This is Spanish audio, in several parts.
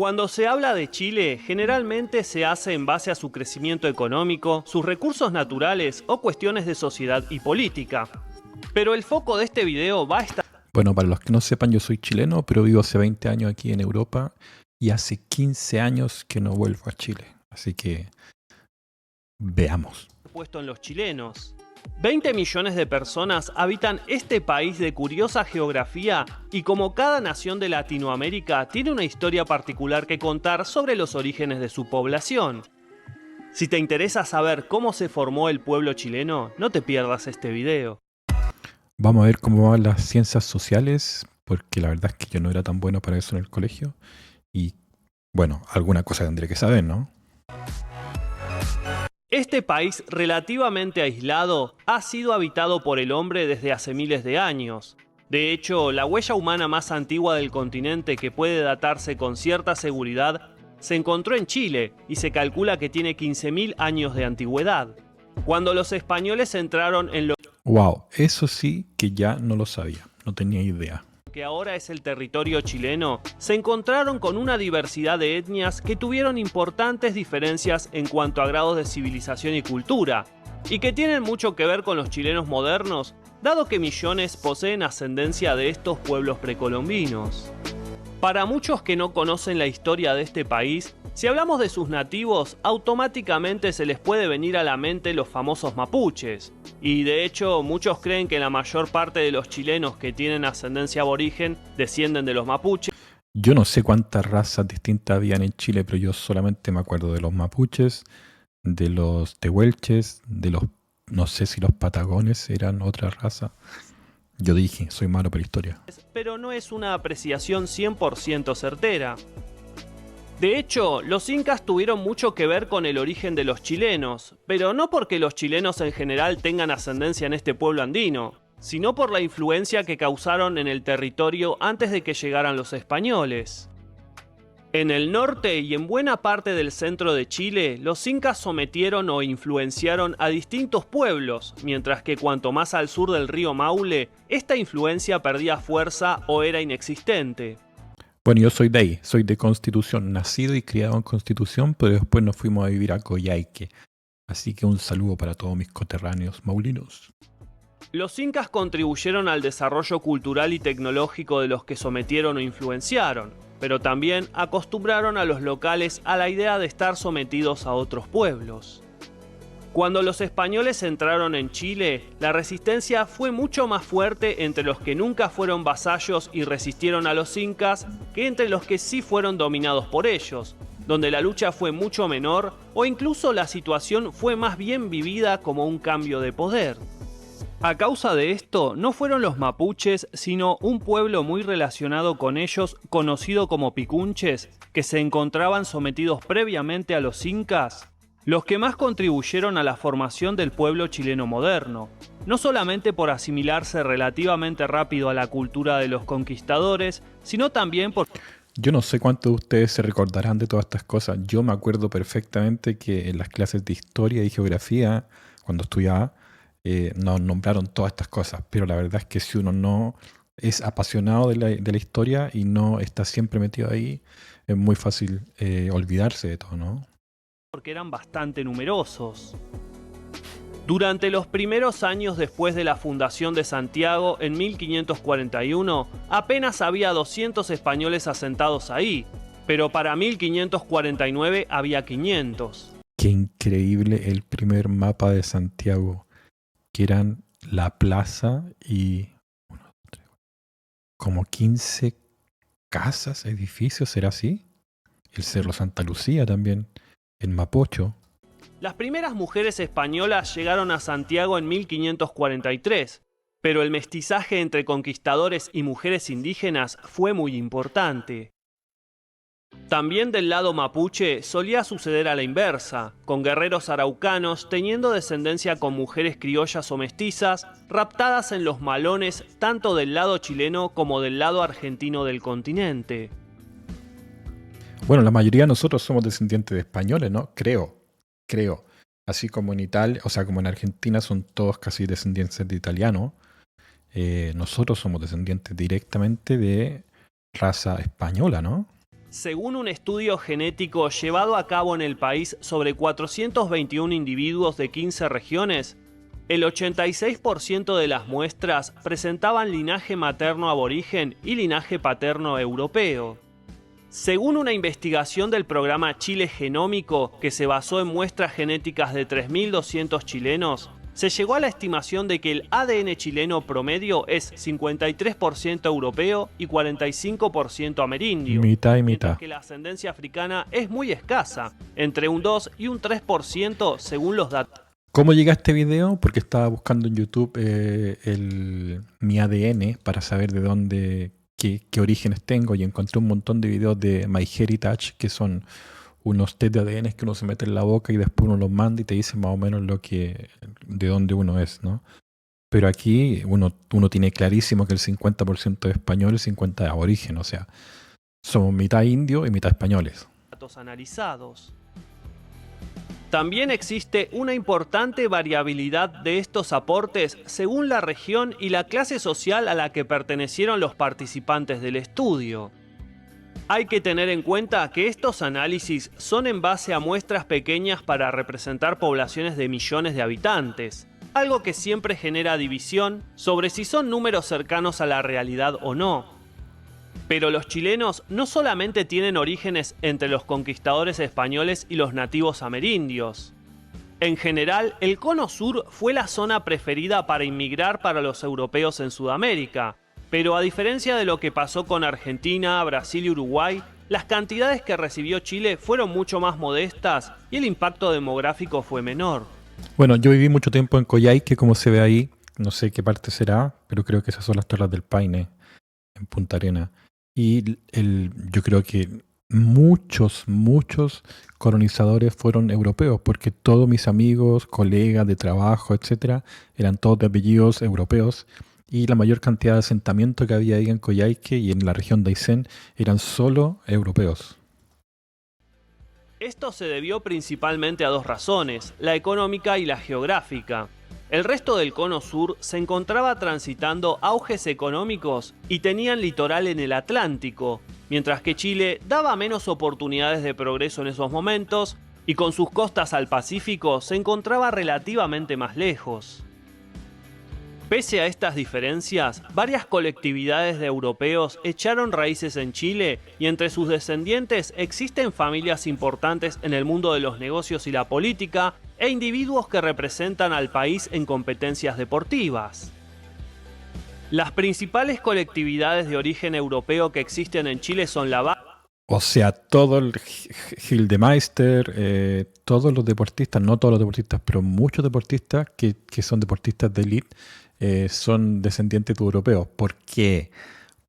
Cuando se habla de Chile, generalmente se hace en base a su crecimiento económico, sus recursos naturales o cuestiones de sociedad y política. Pero el foco de este video va a estar... Bueno, para los que no sepan, yo soy chileno, pero vivo hace 20 años aquí en Europa y hace 15 años que no vuelvo a Chile. Así que veamos. Puesto en los chilenos. 20 millones de personas habitan este país de curiosa geografía y como cada nación de Latinoamérica tiene una historia particular que contar sobre los orígenes de su población. Si te interesa saber cómo se formó el pueblo chileno, no te pierdas este video. Vamos a ver cómo van las ciencias sociales, porque la verdad es que yo no era tan bueno para eso en el colegio. Y bueno, alguna cosa tendré que saber, ¿no? Este país relativamente aislado ha sido habitado por el hombre desde hace miles de años. De hecho, la huella humana más antigua del continente que puede datarse con cierta seguridad se encontró en Chile y se calcula que tiene 15.000 años de antigüedad. Cuando los españoles entraron en lo Wow, eso sí que ya no lo sabía, no tenía idea. que ahora es el territorio chileno, se encontraron con una diversidad de etnias que tuvieron importantes diferencias en cuanto a grados de civilización y cultura, y que tienen mucho que ver con los chilenos modernos, dado que millones poseen ascendencia de estos pueblos precolombinos. Para muchos que no conocen la historia de este país, si hablamos de sus nativos, automáticamente se les puede venir a la mente los famosos mapuches. Y de hecho, muchos creen que la mayor parte de los chilenos que tienen ascendencia aborigen descienden de los mapuches. Yo no sé cuántas razas distintas habían en Chile, pero yo solamente me acuerdo de los mapuches, de los tehuelches, de los... no sé si los patagones eran otra raza. Yo dije, soy malo para historia. Pero no es una apreciación 100% certera. De hecho, los incas tuvieron mucho que ver con el origen de los chilenos, pero no porque los chilenos en general tengan ascendencia en este pueblo andino, sino por la influencia que causaron en el territorio antes de que llegaran los españoles. En el norte y en buena parte del centro de Chile, los incas sometieron o influenciaron a distintos pueblos, mientras que cuanto más al sur del río Maule, esta influencia perdía fuerza o era inexistente. Bueno, yo soy de ahí, soy de Constitución, nacido y criado en Constitución, pero después nos fuimos a vivir a Coyhaique. Así que un saludo para todos mis coterráneos maulinos. Los incas contribuyeron al desarrollo cultural y tecnológico de los que sometieron o influenciaron, pero también acostumbraron a los locales a la idea de estar sometidos a otros pueblos. Cuando los españoles entraron en Chile, la resistencia fue mucho más fuerte entre los que nunca fueron vasallos y resistieron a los incas que entre los que sí fueron dominados por ellos, donde la lucha fue mucho menor o incluso la situación fue más bien vivida como un cambio de poder. A causa de esto, no fueron los mapuches, sino un pueblo muy relacionado con ellos, conocido como picunches, que se encontraban sometidos previamente a los incas, los que más contribuyeron a la formación del pueblo chileno moderno, no solamente por asimilarse relativamente rápido a la cultura de los conquistadores, sino también por... Yo no sé cuántos de ustedes se recordarán de todas estas cosas. Yo me acuerdo perfectamente que en las clases de historia y geografía, cuando estudiaba, nos nombraron todas estas cosas. Pero la verdad es que si uno no es apasionado de la historia y no está siempre metido ahí, es muy fácil olvidarse de todo, ¿no? Porque eran bastante numerosos. Durante los primeros años después de la fundación de Santiago en 1541, apenas había 200 españoles asentados ahí, pero para 1549 había 500. Qué increíble el primer mapa de Santiago, que eran la plaza y como 15 casas, edificios, ¿será así? El Cerro Santa Lucía también, en Mapocho. Las primeras mujeres españolas llegaron a Santiago en 1543, pero el mestizaje entre conquistadores y mujeres indígenas fue muy importante. También del lado mapuche solía suceder a la inversa, con guerreros araucanos teniendo descendencia con mujeres criollas o mestizas, raptadas en los malones tanto del lado chileno como del lado argentino del continente. Bueno, la mayoría de nosotros somos descendientes de españoles, ¿no? Creo. Así como en Italia, o sea, como en Argentina son todos casi descendientes de italianos, nosotros somos descendientes directamente de raza española, ¿no? Según un estudio genético llevado a cabo en el país sobre 421 individuos de 15 regiones, el 86% de las muestras presentaban linaje materno aborigen y linaje paterno europeo. Según una investigación del programa Chile Genómico, que se basó en muestras genéticas de 3.200 chilenos, se llegó a la estimación de que el ADN chileno promedio es 53% europeo y 45% amerindio. Mitad y mitad. Mientras que la ascendencia africana es muy escasa, entre un 2 y un 3% según los datos. ¿Cómo llegué a este video? Porque estaba buscando en YouTube mi ADN para saber de dónde, qué orígenes tengo, y encontré un montón de videos de MyHeritage, que son unos test de ADN que uno se mete en la boca y después uno los manda y te dice más o menos de dónde uno es, ¿no? Pero aquí uno tiene clarísimo que el 50% es español y el 50% es aborigen, o sea, somos mitad indio y mitad españoles. Datos analizados. También existe una importante variabilidad de estos aportes según la región y la clase social a la que pertenecieron los participantes del estudio. Hay que tener en cuenta que estos análisis son en base a muestras pequeñas para representar poblaciones de millones de habitantes, algo que siempre genera división sobre si son números cercanos a la realidad o no. Pero los chilenos no solamente tienen orígenes entre los conquistadores españoles y los nativos amerindios. En general, el Cono Sur fue la zona preferida para inmigrar para los europeos en Sudamérica, pero a diferencia de lo que pasó con Argentina, Brasil y Uruguay, las cantidades que recibió Chile fueron mucho más modestas y el impacto demográfico fue menor. Bueno, yo viví mucho tiempo en Coyhaique, como se ve ahí, no sé qué parte será, pero creo que esas son las Torres del Paine, en Punta Arenas. Y yo creo que muchos colonizadores fueron europeos, porque todos mis amigos, colegas de trabajo, etcétera, eran todos de apellidos europeos, y la mayor cantidad de asentamientos que había ahí en Coyhaique y en la región de Aysén eran solo europeos. Esto se debió principalmente a dos razones, la económica y la geográfica. El resto del Cono Sur se encontraba transitando auges económicos y tenían litoral en el Atlántico, mientras que Chile daba menos oportunidades de progreso en esos momentos y con sus costas al Pacífico se encontraba relativamente más lejos. Pese a estas diferencias, varias colectividades de europeos echaron raíces en Chile y entre sus descendientes existen familias importantes en el mundo de los negocios y la política e individuos que representan al país en competencias deportivas. Las principales colectividades de origen europeo que existen en Chile son la... O sea, todo el Gildemeister, todos los deportistas, no todos los deportistas, pero muchos deportistas que son deportistas de élite, son descendientes de europeos. ¿Por qué?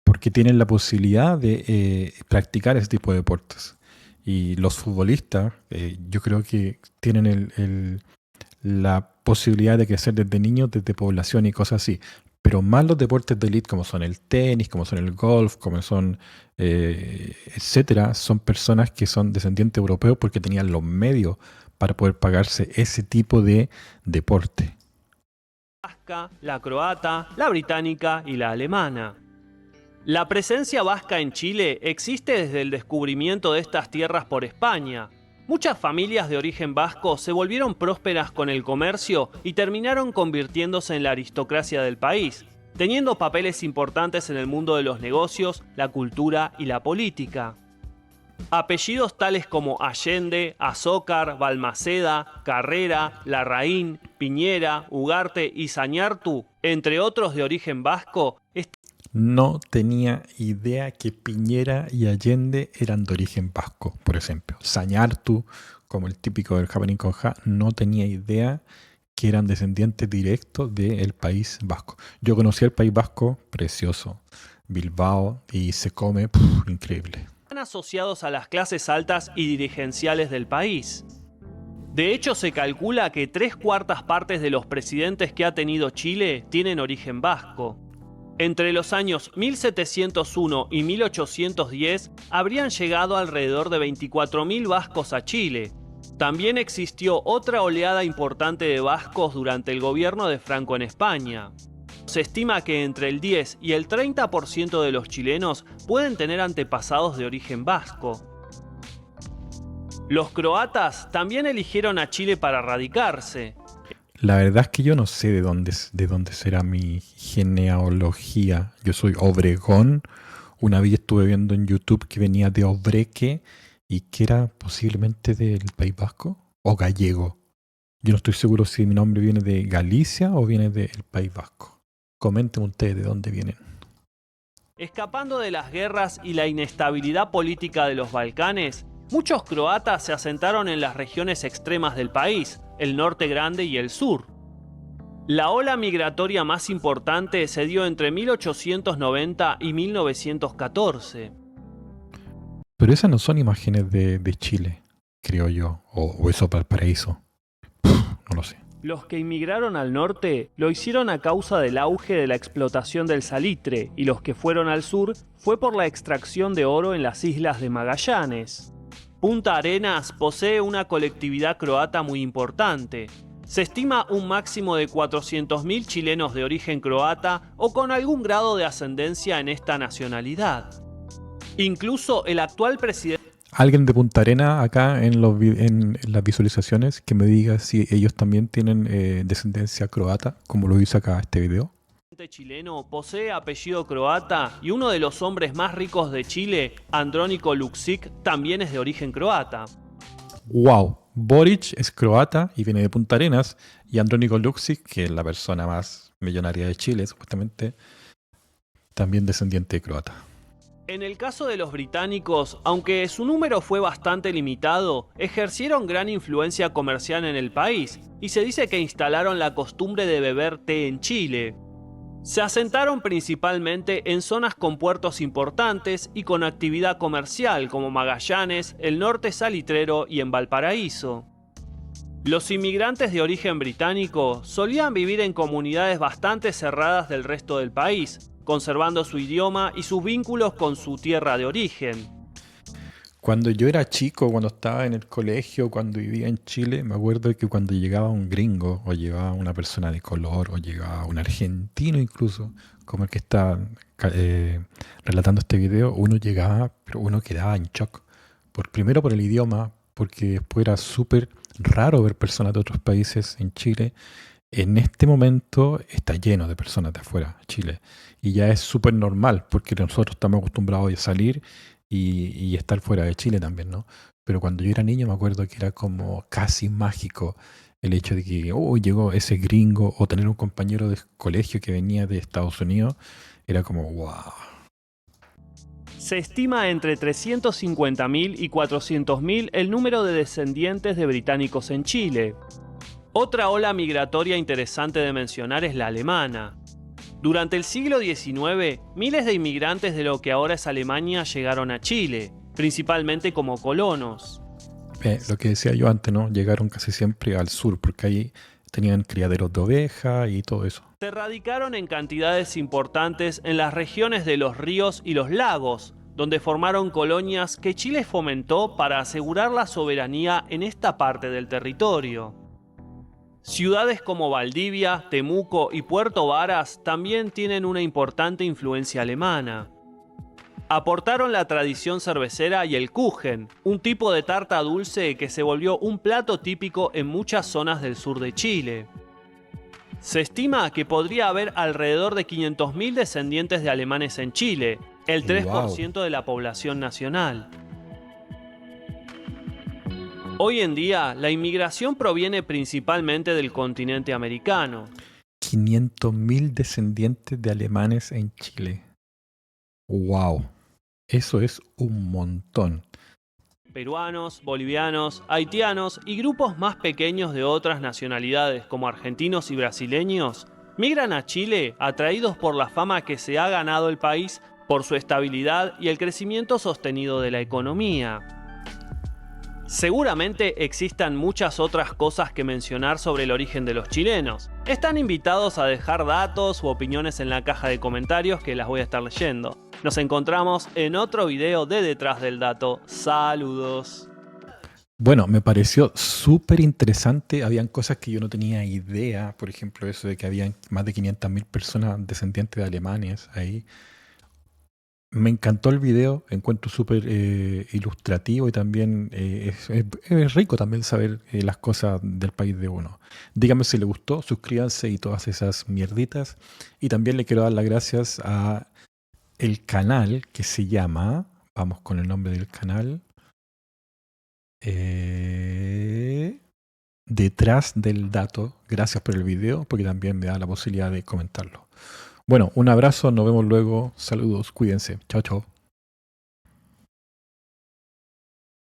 Porque tienen la posibilidad de practicar ese tipo de deportes. Y los futbolistas, yo creo que tienen la posibilidad de crecer desde niños, desde población y cosas así. Pero más los deportes de élite, como son el tenis, como son el golf, como son, etcétera, son personas que son descendientes europeos porque tenían los medios para poder pagarse ese tipo de deporte. Vasca, la croata, la británica y la alemana. La presencia vasca en Chile existe desde el descubrimiento de estas tierras por España. Muchas familias de origen vasco se volvieron prósperas con el comercio y terminaron convirtiéndose en la aristocracia del país, teniendo papeles importantes en el mundo de los negocios, la cultura y la política. Apellidos tales como Allende, Azócar, Balmaceda, Carrera, Larraín, Piñera, Ugarte y Zañartu, entre otros de origen vasco, no tenía idea que Piñera y Allende eran de origen vasco, por ejemplo. Zañartu, como el típico del Happening con Ja, no tenía idea que eran descendientes directos del País Vasco. Yo conocí el País Vasco, precioso, Bilbao, y se come, increíble. Están asociados a las clases altas y dirigenciales del país. De hecho, se calcula que 3/4 partes de los presidentes que ha tenido Chile tienen origen vasco. Entre los años 1701 y 1810 habrían llegado alrededor de 24.000 vascos a Chile. También existió otra oleada importante de vascos durante el gobierno de Franco en España. Se estima que entre el 10 y el 30% de los chilenos pueden tener antepasados de origen vasco. Los croatas también eligieron a Chile para radicarse. La verdad es que yo no sé de dónde será mi genealogía. Yo soy Obregón. Una vez estuve viendo en YouTube que venía de Obreque y que era posiblemente del País Vasco o gallego. Yo no estoy seguro si mi nombre viene de Galicia o viene del País Vasco. Comenten ustedes de dónde vienen. Escapando de las guerras y la inestabilidad política de los Balcanes, muchos croatas se asentaron en las regiones extremas del país, el norte grande y el sur. La ola migratoria más importante se dio entre 1890 y 1914. Pero esas no son imágenes de Chile, creo yo, o eso Valparaíso. No lo sé. Los que inmigraron al norte lo hicieron a causa del auge de la explotación del salitre, y los que fueron al sur fue por la extracción de oro en las islas de Magallanes. Punta Arenas posee una colectividad croata muy importante. Se estima un máximo de 400.000 chilenos de origen croata o con algún grado de ascendencia en esta nacionalidad. Incluso el actual presidente... Alguien de Punta Arenas acá en las visualizaciones que me diga si ellos también tienen descendencia croata, como lo dice acá este video. El chileno posee apellido croata y uno de los hombres más ricos de Chile, Andrónico Luksic, también es de origen croata. ¡Wow! Boric es croata y viene de Punta Arenas, y Andrónico Luksic, que es la persona más millonaria de Chile, supuestamente, también descendiente de croata. En el caso de los británicos, aunque su número fue bastante limitado, ejercieron gran influencia comercial en el país, y se dice que instalaron la costumbre de beber té en Chile. Se asentaron principalmente en zonas con puertos importantes y con actividad comercial como Magallanes, el norte salitrero y en Valparaíso. Los inmigrantes de origen británico solían vivir en comunidades bastante cerradas del resto del país, conservando su idioma y sus vínculos con su tierra de origen. Cuando yo era chico, cuando estaba en el colegio, cuando vivía en Chile, me acuerdo que cuando llegaba un gringo, o llegaba una persona de color, o llegaba un argentino incluso, como el que está relatando este video, uno llegaba, pero uno quedaba en shock. Primero por el idioma, porque después era súper raro ver personas de otros países en Chile. En este momento está lleno de personas de afuera, Chile. Y ya es súper normal, porque nosotros estamos acostumbrados a salir y estar fuera de Chile también, ¿no? Pero cuando yo era niño me acuerdo que era como casi mágico el hecho de que llegó ese gringo, o tener un compañero de colegio que venía de Estados Unidos, era como wow. Se estima entre 350.000 y 400.000 el número de descendientes de británicos en Chile. Otra ola migratoria interesante de mencionar es la alemana. Durante el siglo XIX, miles de inmigrantes de lo que ahora es Alemania llegaron a Chile, principalmente como colonos. Lo que decía yo antes, ¿no? Llegaron casi siempre al sur, porque ahí tenían criaderos de ovejas y todo eso. Se radicaron en cantidades importantes en las regiones de los ríos y los lagos, donde formaron colonias que Chile fomentó para asegurar la soberanía en esta parte del territorio. Ciudades como Valdivia, Temuco y Puerto Varas también tienen una importante influencia alemana. Aportaron la tradición cervecera y el Kuchen, un tipo de tarta dulce que se volvió un plato típico en muchas zonas del sur de Chile. Se estima que podría haber alrededor de 500.000 descendientes de alemanes en Chile, el 3% de la población nacional. Hoy en día, la inmigración proviene principalmente del continente americano. 500.000 descendientes de alemanes en Chile. ¡Wow! Eso es un montón. Peruanos, bolivianos, haitianos y grupos más pequeños de otras nacionalidades como argentinos y brasileños migran a Chile atraídos por la fama que se ha ganado el país por su estabilidad y el crecimiento sostenido de la economía. Seguramente existan muchas otras cosas que mencionar sobre el origen de los chilenos. Están invitados a dejar datos u opiniones en la caja de comentarios que las voy a estar leyendo. Nos encontramos en otro video de Detrás del Dato. Saludos. Bueno, me pareció súper interesante. Habían cosas que yo no tenía idea. Por ejemplo, eso de que habían más de 500.000 personas descendientes de alemanes ahí. Me encantó el video, encuentro súper ilustrativo y también es rico también saber las cosas del país de uno. Dígame si le gustó, suscríbanse y todas esas mierditas. Y también le quiero dar las gracias a el canal que se llama, vamos con el nombre del canal, eh, Detrás del Dato. Gracias por el video porque también me da la posibilidad de comentarlo. Bueno, un abrazo, nos vemos luego. Saludos, cuídense. Chao, chao.